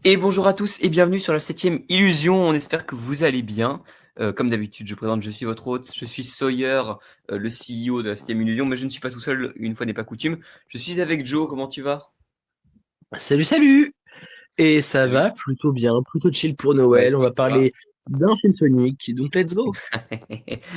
Et bonjour à tous et bienvenue sur la 7e Illusion, on espère que vous allez bien. Comme d'habitude, je suis votre hôte, je suis Sawyer, le CEO de la 7e Illusion, mais je ne suis pas tout seul, une fois n'est pas coutume. Je suis avec Joe, comment tu vas? Salut, salut! Et ça Salut. va plutôt bien, plutôt chill pour Bah Noël. On va écoute, voilà. parler d'un film Sonic, donc let's go!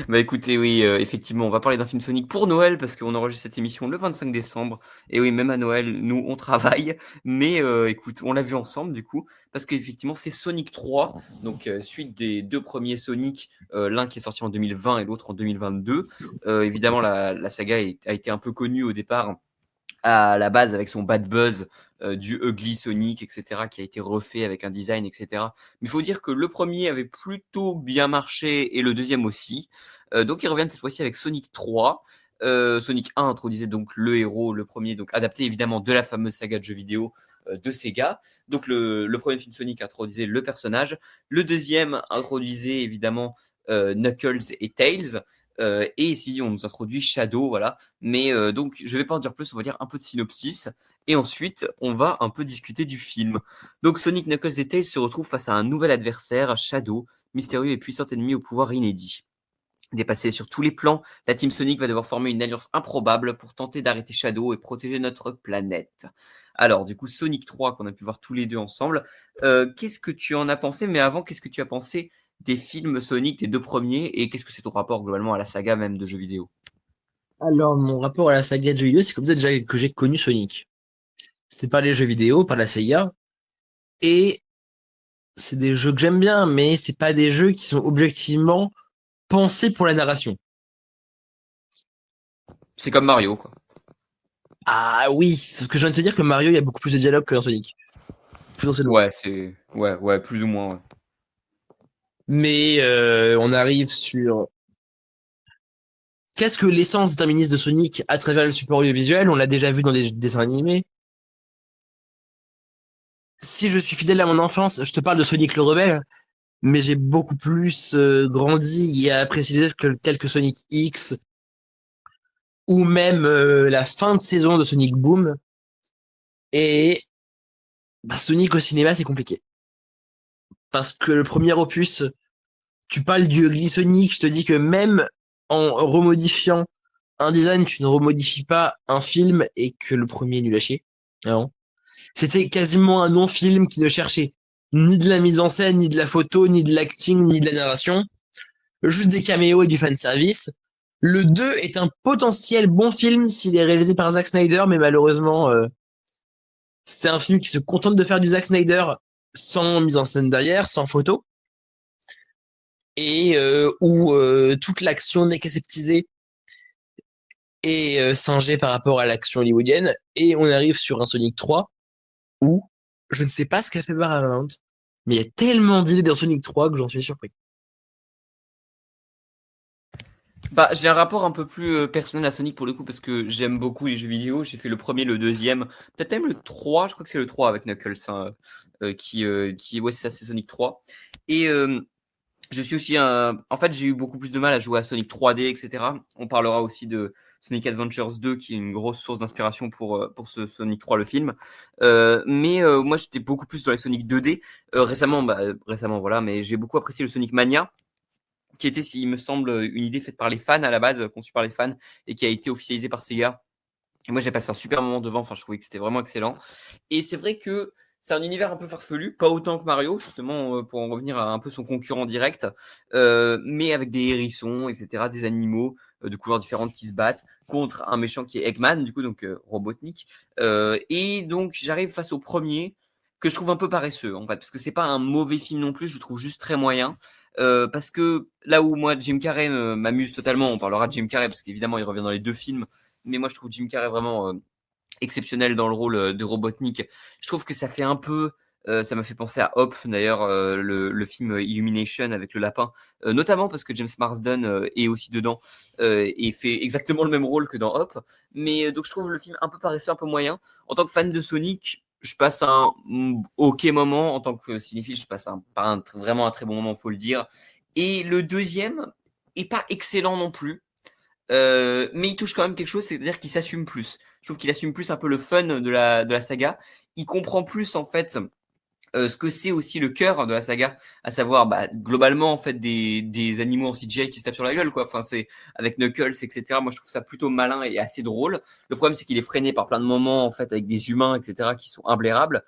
Bah écoutez, oui, effectivement, on va parler d'un film Sonic pour Noël parce qu'on enregistre cette émission le 25 décembre. Et oui, même à Noël, nous, on travaille. Mais écoute, on l'a vu ensemble du coup, parce qu'effectivement, c'est Sonic 3, donc suite des deux premiers Sonic, l'un qui est sorti en 2020 et l'autre en 2022. Évidemment, la saga a été un peu connue au départ à la base avec son bad buzz du Ugly Sonic, etc., qui a été refait avec un design, etc. Mais il faut dire que le premier avait plutôt bien marché et le deuxième aussi. Donc ils reviennent cette fois-ci avec Sonic 3. Sonic 1 introduisait donc le héros, le premier, donc adapté évidemment de la fameuse saga de jeux vidéo de Sega. Donc le premier film Sonic introduisait le personnage. Le deuxième introduisait évidemment Knuckles et Tails. Et ici, on nous introduit Shadow, voilà. Mais donc, je vais pas en dire plus, on va dire un peu de synopsis. Et ensuite, on va un peu discuter du film. Donc, Sonic, Knuckles et Tails se retrouvent face à un nouvel adversaire, Shadow, mystérieux et puissant ennemi au pouvoir inédit. Dépassé sur tous les plans, la Team Sonic va devoir former une alliance improbable pour tenter d'arrêter Shadow et protéger notre planète. Alors, du coup, Sonic 3, qu'on a pu voir tous les deux ensemble, qu'est-ce que tu en as pensé? Mais avant, qu'est-ce que tu as pensé des films Sonic, des deux premiers, et qu'est-ce que c'est ton rapport globalement à la saga même de jeux vidéo? Alors, mon rapport à la saga de jeux vidéo, c'est comme ça déjà que j'ai connu Sonic. C'était par les jeux vidéo, par la Sega, et c'est des jeux que j'aime bien, mais c'est pas des jeux qui sont objectivement pensés pour la narration. C'est comme Mario, quoi. Ah oui, sauf que je viens de te dire que Mario, il y a beaucoup plus de dialogue que dans Sonic. Potentiellement. Ouais, c'est... Ouais, plus ou moins, ouais. Mais on arrive sur qu'est-ce que l'essence déterministe de Sonic à travers le support audiovisuel? On l'a déjà vu dans des dessins animés. Si je suis fidèle à mon enfance, je te parle de Sonic le Rebelle, mais j'ai beaucoup plus grandi et apprécié les œuvres telles que Sonic X ou même la fin de saison de Sonic Boom. Et bah, Sonic au cinéma, c'est compliqué. Parce que le premier opus, tu parles du Ugly Sonic, je te dis que même en remodifiant un design, tu ne remodifies pas un film et que le premier est nul à chier. Non. C'était quasiment un non-film qui ne cherchait ni de la mise en scène, ni de la photo, ni de l'acting, ni de la narration. Juste des caméos et du fanservice. Le 2 est un potentiel bon film s'il est réalisé par Zack Snyder, mais malheureusement, c'est un film qui se contente de faire du Zack Snyder sans mise en scène derrière, sans photo, et où toute l'action n'est qu'aseptisée et singée par rapport à l'action hollywoodienne. Et on arrive sur un Sonic 3 où je ne sais pas ce qu'a fait Paramount, mais il y a tellement d'idées dans Sonic 3 que j'en suis surpris. Bah, j'ai un rapport un peu plus personnel à Sonic pour le coup parce que j'aime beaucoup les jeux vidéo. J'ai fait le premier, le deuxième, peut-être même le 3. Je crois que c'est le 3 avec Knuckles, hein, ouais, c'est ça, c'est Sonic 3. Et je suis aussi un, en fait, j'ai eu beaucoup plus de mal à jouer à Sonic 3D, etc. On parlera aussi de Sonic Adventures 2 qui est une grosse source d'inspiration pour ce Sonic 3 le film. Mais moi, j'étais beaucoup plus dans les Sonic 2D. Récemment, voilà, mais j'ai beaucoup apprécié le Sonic Mania qui était, s'il me semble, une idée faite par les fans à la base, conçue par les fans, et qui a été officialisée par Sega. Et moi, j'ai passé un super moment devant, enfin, je trouvais que c'était vraiment excellent. Et c'est vrai que c'est un univers un peu farfelu, pas autant que Mario, justement, pour en revenir à un peu son concurrent direct, mais avec des hérissons, etc., des animaux de couleurs différentes qui se battent contre un méchant qui est Eggman, du coup, donc Robotnik. Et donc, j'arrive face au premier, que je trouve un peu paresseux, en fait, parce que c'est pas un mauvais film non plus, je le trouve juste très moyen. Parce que là où moi Jim Carrey m'amuse totalement, on parlera de Jim Carrey parce qu'évidemment il revient dans les deux films, mais moi je trouve Jim Carrey vraiment exceptionnel dans le rôle de Robotnik. Je trouve que ça fait un peu, ça m'a fait penser à Hop d'ailleurs, le film Illumination avec le lapin, notamment parce que James Marsden est aussi dedans et fait exactement le même rôle que dans Hop. Mais donc je trouve le film un peu paresseux, un peu moyen. En tant que fan de Sonic, je passe un ok moment. En tant que cinéphile, je passe pas vraiment un très bon moment, faut le dire. Et le deuxième est pas excellent non plus. Mais il touche quand même quelque chose, c'est-à-dire qu'il s'assume plus. Je trouve qu'il assume plus un peu le fun de la saga. Il comprend plus en fait ce que c'est aussi le cœur de la saga, à savoir globalement en fait des animaux en CGI qui se tapent sur la gueule quoi. Enfin c'est avec Knuckles etc. Moi je trouve ça plutôt malin et assez drôle. Le problème c'est qu'il est freiné par plein de moments en fait avec des humains etc. qui sont imblairables.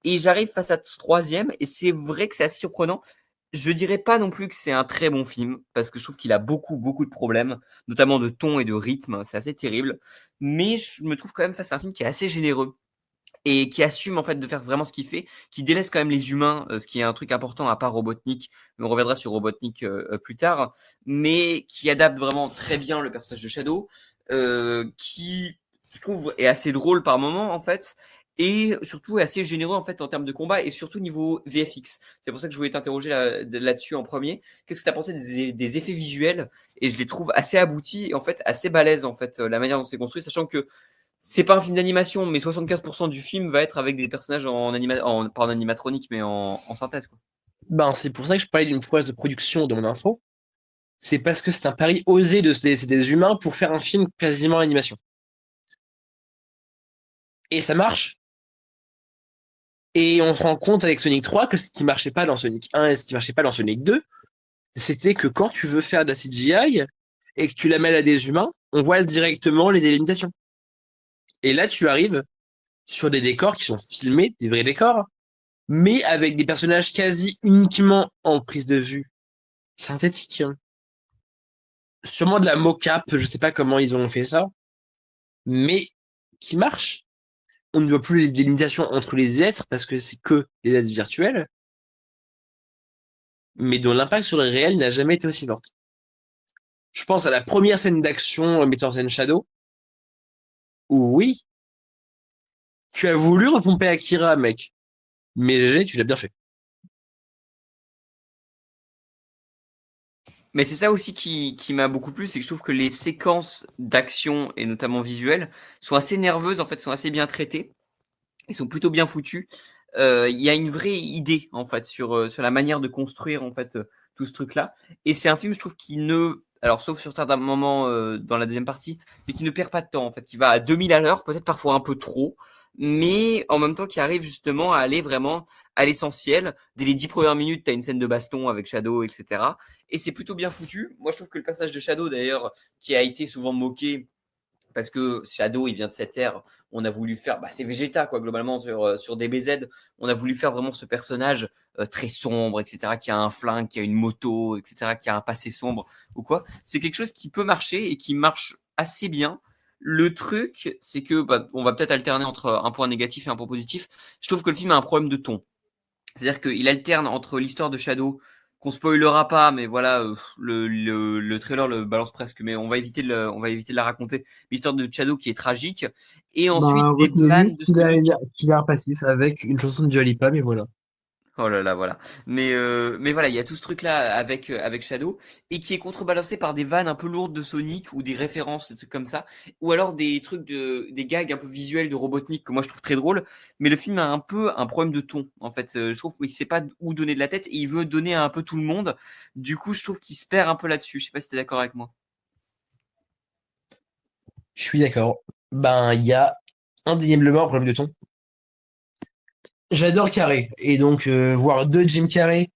Et j'arrive face à ce troisième et c'est vrai que c'est assez surprenant. Je dirais pas non plus que c'est un très bon film parce que je trouve qu'il a beaucoup de problèmes, notamment de ton et de rythme. C'est assez terrible, mais je me trouve quand même face à un film qui est assez généreux et qui assume en fait de faire vraiment ce qu'il fait, qui délaisse quand même les humains, ce qui est un truc important à part Robotnik. On reviendra sur Robotnik plus tard, mais qui adapte vraiment très bien le personnage de Shadow, qui je trouve est assez drôle par moment en fait. Et surtout est assez généreux en fait en termes de combat et surtout niveau VFX. C'est pour ça que je voulais t'interroger là-dessus en premier. Qu'est-ce que tu as pensé des effets visuels? Et je les trouve assez aboutis et en fait assez balèzes en fait la manière dont c'est construit, sachant que c'est pas un film d'animation, mais 75% du film va être avec des personnages pas en animatronique, mais en synthèse, quoi. Ben, c'est pour ça que je parlais d'une prouesse de production de mon intro. C'est parce que c'est un pari osé de c'est des humains pour faire un film quasiment en animation. Et ça marche. Et on se rend compte avec Sonic 3 que ce qui marchait pas dans Sonic 1 et ce qui marchait pas dans Sonic 2, c'était que quand tu veux faire de la CGI et que tu la mêles à des humains, on voit directement les délimitations. Et là, tu arrives sur des décors qui sont filmés, des vrais décors, mais avec des personnages quasi uniquement en prise de vue synthétique. Sûrement de la mocap, je sais pas comment ils ont fait ça, mais qui marche. On ne voit plus les délimitations entre les êtres parce que c'est que des êtres virtuels, mais dont l'impact sur le réel n'a jamais été aussi fort. Je pense à la première scène d'action mettant en scène Shadow, où oui, tu as voulu repomper Akira, mec, mais GG, tu l'as bien fait. Mais c'est ça aussi qui m'a beaucoup plu, c'est que je trouve que les séquences d'action, et notamment visuelles, sont assez nerveuses, en fait, sont assez bien traitées. Ils sont plutôt bien foutus. Il y a une vraie idée, en fait, sur la manière de construire, en fait, tout ce truc-là. Et c'est un film, je trouve, qui ne... Alors, sauf sur certains moments dans la deuxième partie, mais qui ne perd pas de temps, en fait. Qui va à 2000 à l'heure, peut-être parfois un peu trop, mais en même temps qui arrive justement à aller vraiment à l'essentiel. Dès les 10 premières minutes, tu as une scène de baston avec Shadow, etc. Et c'est plutôt bien foutu. Moi, je trouve que le personnage de Shadow, d'ailleurs, qui a été souvent moqué, parce que Shadow, il vient de cette ère. On a voulu faire, c'est Vegeta quoi, globalement sur DBZ. On a voulu faire vraiment ce personnage très sombre, etc., qui a un flingue, qui a une moto, etc., qui a un passé sombre ou quoi. C'est quelque chose qui peut marcher et qui marche assez bien. Le truc, c'est que on va peut-être alterner entre un point négatif et un point positif. Je trouve que le film a un problème de ton. C'est-à-dire qu'il alterne entre l'histoire de Shadow, qu'on spoilera pas, mais voilà, le trailer le balance presque, mais on va éviter de la raconter. L'histoire de Shadow qui est tragique, et ensuite Bah, des retenez vannes juste de Sonic. qu'il a un passif avec une chanson de Dua Lipa, mais voilà. Oh là là, voilà. Mais voilà, il y a tout ce truc-là avec Shadow, et qui est contrebalancé par des vannes un peu lourdes de Sonic, ou des références, des trucs comme ça, ou alors des trucs des gags un peu visuels de Robotnik, que moi je trouve très drôle, mais le film a un peu un problème de ton, en fait. Je trouve qu'il sait pas où donner de la tête, et il veut donner à un peu tout le monde. Du coup, je trouve qu'il se perd un peu là-dessus. Je sais pas si t'es d'accord avec moi. Je suis d'accord. Ben, il y a indéniablement un problème de ton. J'adore Carré, et donc voir deux Jim Carrey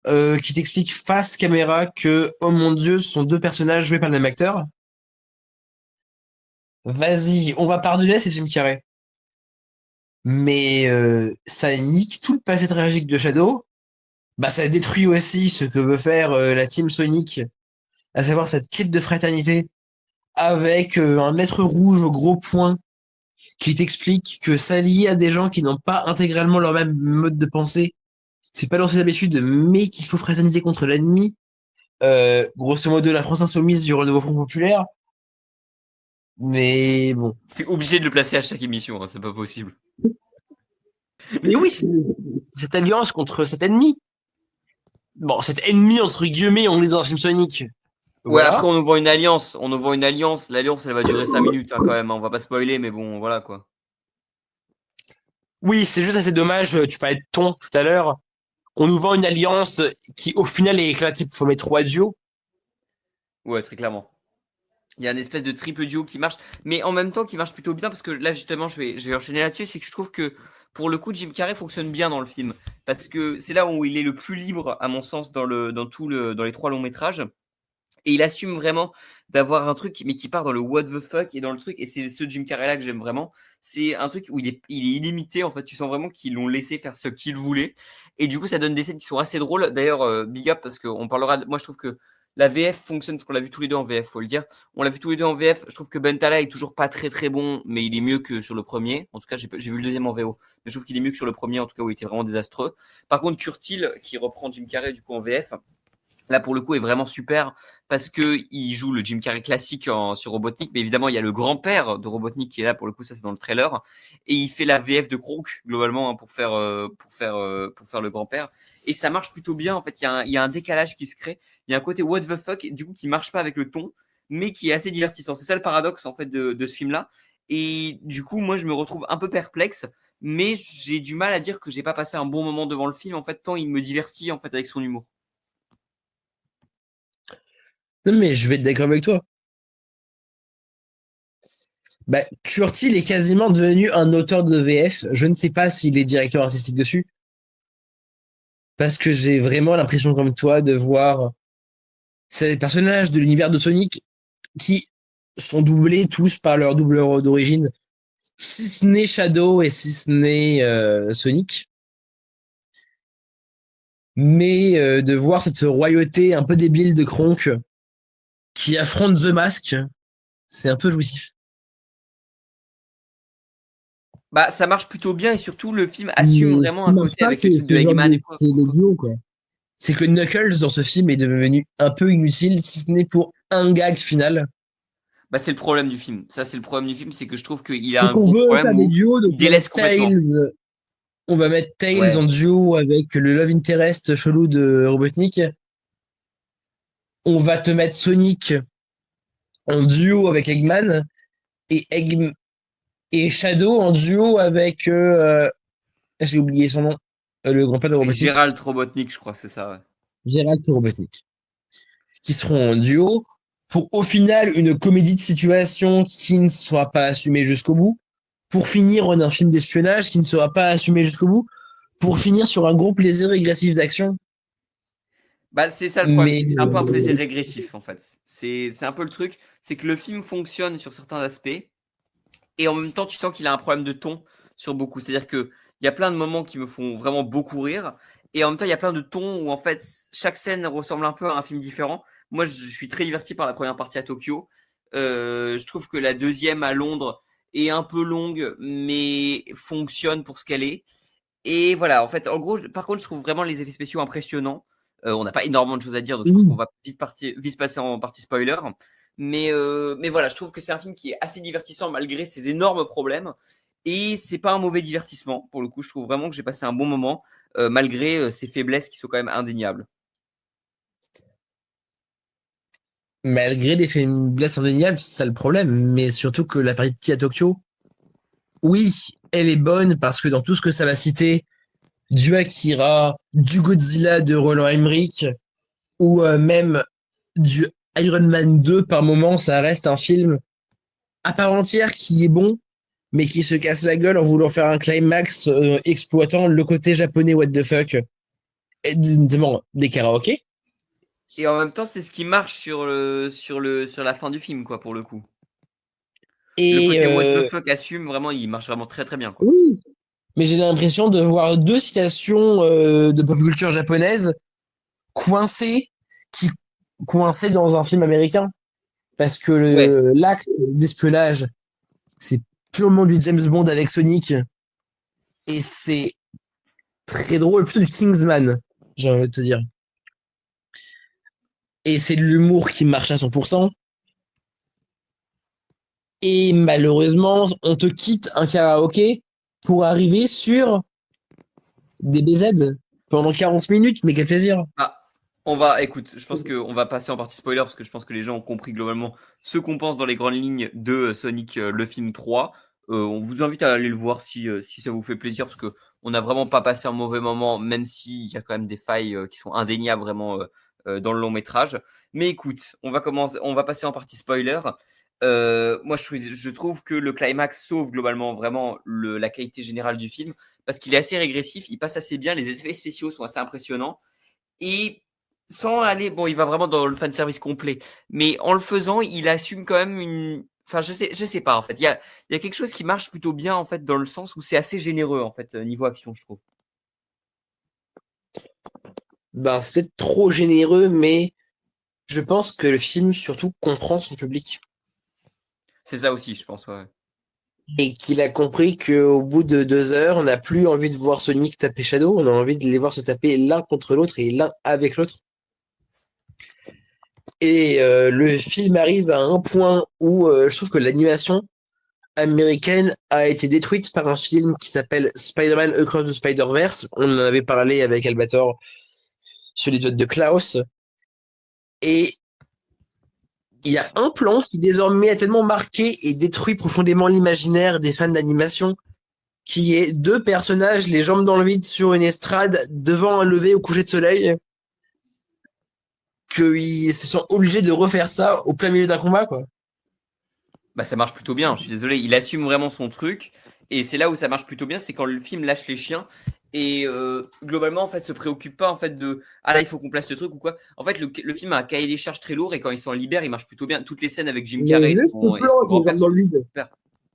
qui t'expliquent face caméra que, oh mon Dieu, ce sont deux personnages joués par le même acteur. Vas-y, on va pardonner ces Jim Carrey. Mais ça nique tout le passé tragique de Shadow. Bah, ça détruit aussi ce que veut faire la Team Sonic, à savoir cette quête de fraternité avec un être rouge au gros point qui t'explique que s'allier à des gens qui n'ont pas intégralement leur même mode de pensée, c'est pas dans ses habitudes, mais qu'il faut fraterniser contre l'ennemi. Grosso modo, la France insoumise du renouveau Front Populaire. Mais bon. T'es obligé de le placer à chaque émission, hein, c'est pas possible. Mais oui, c'est cette alliance contre cet ennemi. Bon, cet ennemi, entre guillemets, on est dans un film Sonic. Ouais, Voilà. après on nous vend une alliance, on nous vend une alliance. L'alliance, elle va durer 5 minutes hein, quand même. Hein. On va pas spoiler, mais bon, voilà quoi. Oui, c'est juste assez dommage. Tu parlais de ton tout à l'heure. On nous vend une alliance qui, au final, est éclatée pour former trois duos. Ouais, très clairement. Il y a une espèce de triple duo qui marche, mais en même temps qui marche plutôt bien parce que là justement je vais enchaîner là-dessus, c'est que je trouve que pour le coup Jim Carrey fonctionne bien dans le film. parce que c'est là où il est le plus libre, à mon sens, dans les 3 longs métrages. Et il assume vraiment d'avoir un truc, mais qui part dans le what the fuck et dans le truc. Et c'est ce Jim Carrey là que j'aime vraiment. C'est un truc où il est illimité. En fait, tu sens vraiment qu'ils l'ont laissé faire ce qu'il voulait. Et du coup, ça donne des scènes qui sont assez drôles. D'ailleurs, big up parce qu'on parlera. Moi, je trouve que la VF fonctionne parce qu'on l'a vu tous les deux en VF, faut le dire. On l'a vu tous les deux en VF. Je trouve que Bentala est toujours pas très très bon, mais il est mieux que sur le premier. En tout cas, j'ai vu le deuxième en VO, mais je trouve qu'il est mieux que sur le premier, en tout cas où il était vraiment désastreux. Par contre, Curtil, qui reprend Jim Carrey du coup en VF, là, pour le coup, est vraiment super parce que il joue le Jim Carrey classique sur Robotnik, mais évidemment, il y a le grand-père de Robotnik qui est là. Pour le coup, ça c'est dans le trailer, et il fait la VF de Kronk globalement pour faire le grand-père, et ça marche plutôt bien. En fait, il y a un décalage qui se crée. Il y a un côté what the fuck, du coup, qui marche pas avec le ton, mais qui est assez divertissant. C'est ça le paradoxe en fait de ce film-là. Et du coup, moi, je me retrouve un peu perplexe, mais j'ai du mal à dire que j'ai pas passé un bon moment devant le film en fait, tant il me divertit en fait avec son humour. Non, mais je vais être d'accord avec toi. Bah, Curtil est quasiment devenu un auteur de VF. Je ne sais pas s'il est directeur artistique dessus, parce que j'ai vraiment l'impression, comme toi, de voir ces personnages de l'univers de Sonic qui sont doublés tous par leur doubleur d'origine, si ce n'est Shadow et si ce n'est Sonic. Mais de voir cette royauté un peu débile de Kronk qui affronte The Mask, c'est un peu jouissif. Bah, ça marche plutôt bien et surtout le film assume Mais ce vraiment qui un marche côté pas, avec les trucs de ce genre Eggman de, et quoi. c'est le duo, quoi. C'est que Knuckles dans ce film est devenu un peu inutile, si ce n'est pour un gag final. Bah, c'est le problème du film. Ça, c'est le problème du film, c'est que je trouve qu'il a Donc un on gros veut problème faire des où duos, donc il délaisse complètement. On va mettre Tails en Ouais. duo avec le Love Interest chelou de Robotnik. On va te mettre Sonic en duo avec Eggman et, et Shadow en duo avec j'ai oublié son nom, le grand-père de Avec Robotnik, Gérald Robotnik, je crois que c'est ça, ouais. Gérald Robotnik, qui seront en duo pour au final une comédie de situation qui ne soit pas assumée jusqu'au bout, pour finir en un film d'espionnage qui ne sera pas assumé jusqu'au bout, pour finir sur un gros plaisir régressif d'action. Bah, c'est ça le problème, Mais c'est que c'est un peu un plaisir régressif, en fait. C'est un peu le truc, c'est que le film fonctionne sur certains aspects, et en même temps, tu sens qu'il a un problème de ton sur beaucoup. C'est-à-dire que il y a plein de moments qui me font vraiment beaucoup rire, et en même temps, il y a plein de tons où en fait chaque scène ressemble un peu à un film différent. Moi, je suis très diverti par la première partie à Tokyo. Je trouve que la deuxième à Londres est un peu longue, mais fonctionne pour ce qu'elle est. Et voilà, en fait, en gros, par contre, je trouve vraiment les effets spéciaux impressionnants. On n'a pas énormément de choses à dire, donc je pense qu'on oui, va vite passer en partie spoiler. Mais voilà, je trouve que c'est un film qui est assez divertissant malgré ses énormes problèmes. Et c'est pas un mauvais divertissement, pour le coup. Je trouve vraiment que j'ai passé un bon moment, malgré ses faiblesses qui sont quand même indéniables. malgré les faiblesses indéniables, c'est ça le problème. Mais surtout que la partie à Tokyo, oui, elle est bonne parce que dans tout ce que ça va citer, du Akira, du Godzilla de Roland Emmerich, ou même du Iron Man 2 par moment, ça reste un film à part entière qui est bon, mais qui se casse la gueule en voulant faire un climax exploitant le côté japonais what the fuck, et notamment des karaokés. Et en même temps, c'est ce qui marche sur la fin du film, quoi, pour le coup. Le Et côté what the fuck assume vraiment, il marche vraiment très très bien, quoi. oui, mais j'ai l'impression de voir deux citations de pop culture japonaise coincées, qui coincées dans un film américain. Parce que Ouais. l'acte d'espionnage, c'est purement du James Bond avec Sonic, et c'est très drôle, plutôt du Kingsman, j'ai envie de te dire. Et c'est de l'humour qui marche à 100%. Et malheureusement, on te quitte un karaoké pour arriver sur des BZ pendant 40 minutes, mais quel plaisir. Ah, écoute, je pense qu'on va passer en partie spoiler parce que je pense que les gens ont compris globalement ce qu'on pense dans les grandes lignes de Sonic le film 3. On vous invite à aller le voir si ça vous fait plaisir parce que on n'a vraiment pas passé un mauvais moment, même s'il y a quand même des failles qui sont indéniables vraiment dans le long métrage. Mais écoute, on va passer en partie spoiler. Moi, je trouve que le climax sauve globalement vraiment la qualité générale du film parce qu'il est assez régressif, il passe assez bien, les effets spéciaux sont assez impressionnants et sans aller, bon, il va vraiment dans le fanservice complet, mais en le faisant, il assume quand même une, enfin, je sais pas en fait. Il y a quelque chose qui marche plutôt bien en fait dans le sens où c'est assez généreux en fait niveau action, je trouve. Ben, c'est peut-être trop généreux, mais je pense que le film surtout comprend son public. C'est ça aussi, je pense. Ouais. Et qu'il a compris qu'au bout de 2 heures, on n'a plus envie de voir Sonic taper Shadow, on a envie de les voir se taper l'un contre l'autre et l'un avec l'autre. Et le film arrive à un point où je trouve que l'animation américaine a été détruite par un film qui s'appelle Spider-Man Across the Spider-Verse. On en avait parlé avec Albator sur l'épisode de Klaus. Et il y a un plan qui désormais a tellement marqué et détruit profondément l'imaginaire des fans d'animation, qui est deux personnages les jambes dans le vide sur une estrade devant un lever au coucher de soleil, qu'ils se sont obligés de refaire ça au plein milieu d'un combat, quoi. Bah ça marche plutôt bien. Je suis désolé, il assume vraiment son truc et c'est là où ça marche plutôt bien, c'est quand le film lâche les chiens et globalement en fait se préoccupe pas en fait de ah là il faut qu'on place ce truc ou quoi. En fait le film a un cahier des charges très lourd et quand ils s'en libèrent, il marche plutôt bien. Toutes les scènes avec Jim Mais Carrey juste le et son plan qui les grand-père jambes dans sont le vide, super.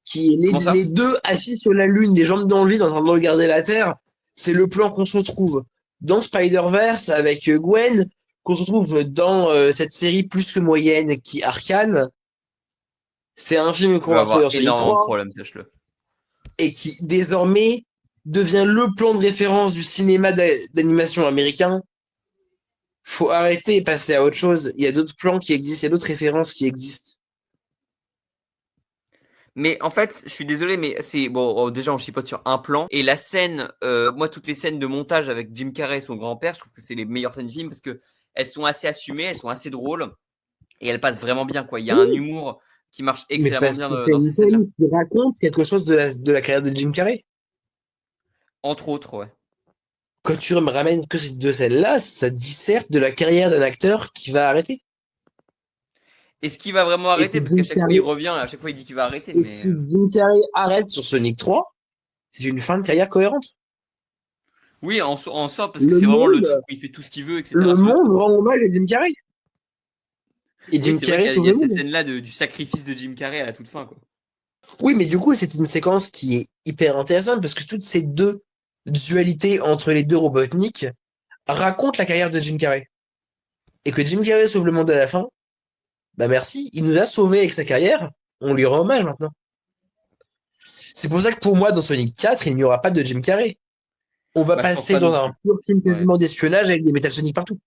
qui est Comment ça? les deux assis sur la lune, les jambes dans le vide en train de regarder la Terre, c'est le plan qu'on se retrouve dans Spider-Verse avec Gwen, qu'on se retrouve dans cette série plus que moyenne qui Arcane. C'est un film Tu qu'on vas va retrouver avoir dans Sonic énormément de 3 problèmes, sache-le. et qui désormais devient le plan de référence du cinéma d'animation américain. Faut arrêter et passer à autre chose. Il y a d'autres plans qui existent, il y a d'autres références qui existent. Mais en fait, je suis désolé, mais c'est bon. Déjà, on chipote sur un plan et la scène. Moi, toutes les scènes de montage avec Jim Carrey et son grand-père, je trouve que c'est les meilleures scènes du film parce que elles sont assez assumées, elles sont assez drôles et elles passent vraiment bien. Quoi, il y a un Oui, humour qui marche mais excellemment parce bien que c'est dans une ces scènes-là, scène qui raconte quelque chose de la carrière de Jim Carrey. entre autres. Ouais. Quand tu me ramènes que ces deux scènes-là, ça disserte de la carrière d'un acteur qui va arrêter. Est-ce qu'il va vraiment Et arrêter? si Parce qu'à Jim chaque fois, il Carrey, revient, à chaque fois, il dit qu'il va arrêter. et Mais si Jim Carrey arrête sur Sonic 3, c'est une fin de carrière cohérente. oui, en sorte parce que Le c'est vraiment le monde, truc où il fait tout ce qu'il veut, etc. le sur monde l'écran. rend hommage à Jim Carrey. Et Oui, Jim c'est vrai Carrey qu'il sauve y a le cette monde. scène-là du sacrifice de Jim Carrey à la toute fin, quoi. Oui, mais du coup, c'est une séquence qui est hyper intéressante parce que toutes ces deux dualités entre les deux Robotnik racontent la carrière de Jim Carrey. Et que Jim Carrey sauve le monde à la fin, bah merci, il nous a sauvés avec sa carrière, on lui rend hommage maintenant. C'est pour ça que pour moi, dans Sonic 4, il n'y aura pas de Jim Carrey. On va Bah, je pense passer pas dans non un plus. pur film Ouais. quasiment d'espionnage avec des Metal Sonic partout.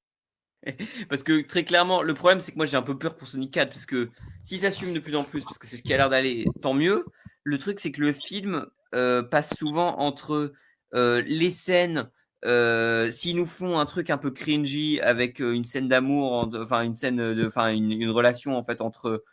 Parce que très clairement, le problème, c'est que moi j'ai un peu peur pour Sonic 4, parce que s'il s'assume de plus en plus, parce que c'est ce qui a l'air d'aller, tant mieux. Le truc, c'est que le film passe souvent entre les scènes, s'ils nous font un truc un peu cringy avec une scène d'amour, enfin une scène de, enfin une relation en fait entre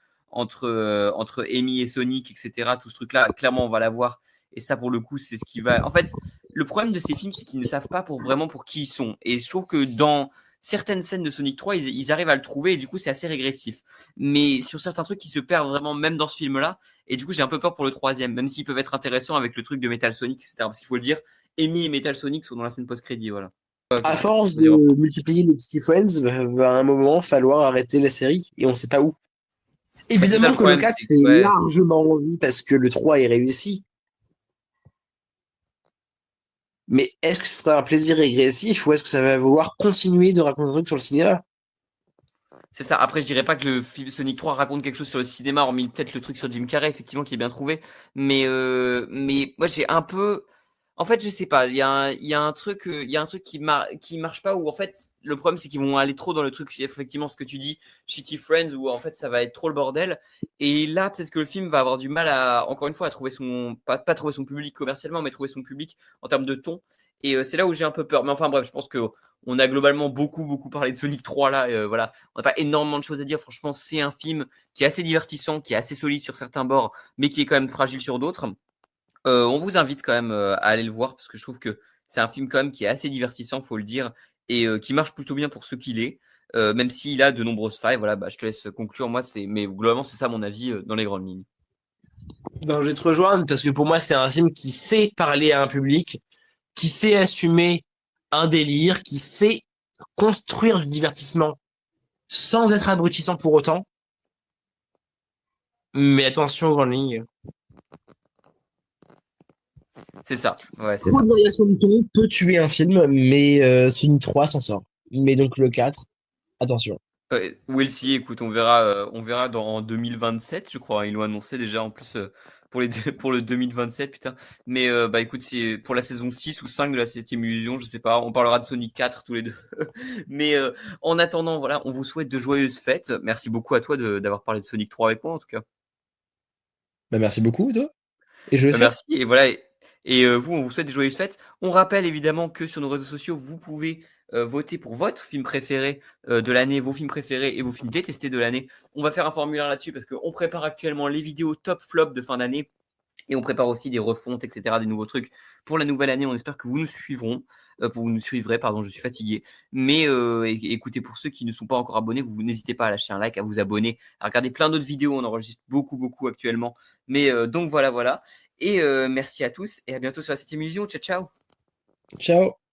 Amy et Sonic, etc. Tout ce truc-là, clairement, on va l'avoir. Et ça, pour le coup, c'est ce qui va. En fait, le problème de ces films, c'est qu'ils ne savent pas vraiment pour qui ils sont. Et je trouve que dans certaines scènes de Sonic 3, ils arrivent à le trouver et du coup, c'est assez régressif. Mais sur certains trucs, ils se perdent vraiment même dans ce film-là. Et du coup, j'ai un peu peur pour le troisième, même s'ils peuvent être intéressants avec le truc de Metal Sonic, etc. Parce qu'il faut le dire, Amy et Metal Sonic sont dans la scène post-crédit, voilà. À force Vas-y, de reprends. multiplier les petits friends, va à un moment falloir arrêter la série et on sait pas où. Bah, c'est ça Évidemment le que le problème, 4 c'est fait que, ouais. largement envie parce que le 3 est réussi. Mais est-ce que ce sera un plaisir régressif ou est-ce que ça va vouloir continuer de raconter un truc sur le cinéma? C'est ça. Après, je dirais pas que le film Sonic 3 raconte quelque chose sur le cinéma, hormis peut-être le truc sur Jim Carrey, effectivement, qui est bien trouvé. Mais moi, j'ai un peu. En fait, je sais pas. Il y a un truc, qui marche pas. Où en fait, le problème, c'est qu'ils vont aller trop dans le truc. Effectivement, ce que tu dis, Shitty Friends, où en fait, ça va être trop le bordel. Et là, peut-être que le film va avoir du mal à, encore une fois, à trouver pas trouver son public commercialement, mais trouver son public en termes de ton. Et c'est là où j'ai un peu peur. Mais enfin, bref, je pense que on a globalement beaucoup parlé de Sonic 3 là. Voilà, on n'a pas énormément de choses à dire. Franchement, c'est un film qui est assez divertissant, qui est assez solide sur certains bords, mais qui est quand même fragile sur d'autres. On vous invite quand même à aller le voir parce que je trouve que c'est un film quand même qui est assez divertissant, faut le dire, et qui marche plutôt bien pour ce qu'il est, même s'il a de nombreuses failles. Voilà, bah, je te laisse conclure. Mais globalement, c'est ça mon avis dans les grandes lignes. Ben, je vais te rejoindre parce que pour moi, c'est un film qui sait parler à un public. qui sait assumer un délire, qui sait construire du divertissement sans être abrutissant pour autant. Mais attention aux grandes lignes. C'est ça, ouais, c'est Trop ça. de variations de ton peut tuer un film, mais Sonic 3 s'en sort. Mais donc le 4, attention. We'll see, écoute, on verra en 2027, je crois. Ils l'ont annoncé déjà en plus pour pour le 2027, putain. Mais bah écoute, c'est pour la saison 6 ou 5 de la 7ème illusion, je sais pas. On parlera de Sonic 4 tous les deux. Mais en attendant, voilà, on vous souhaite de joyeuses fêtes. Merci beaucoup à toi d'avoir parlé de Sonic 3 avec moi, en tout cas. Bah, merci beaucoup, toi. Et je le souhaite. Merci. Et voilà. Et vous, on vous souhaite des joyeuses fêtes. On rappelle évidemment que sur nos réseaux sociaux, vous pouvez voter pour votre film préféré de l'année, vos films préférés et vos films détestés de l'année. On va faire un formulaire là-dessus parce qu'on prépare actuellement les vidéos top flop de fin d'année. Et on prépare aussi des refontes, etc., des nouveaux trucs pour la nouvelle année. On espère que vous nous suivrez, pardon, je suis fatigué. Mais écoutez, pour ceux qui ne sont pas encore abonnés, vous n'hésitez pas à lâcher un like, à vous abonner, à regarder plein d'autres vidéos. On enregistre beaucoup, beaucoup actuellement. Mais donc voilà, voilà. Et merci à tous et à bientôt sur la 7ème illusion. Ciao, ciao. Ciao.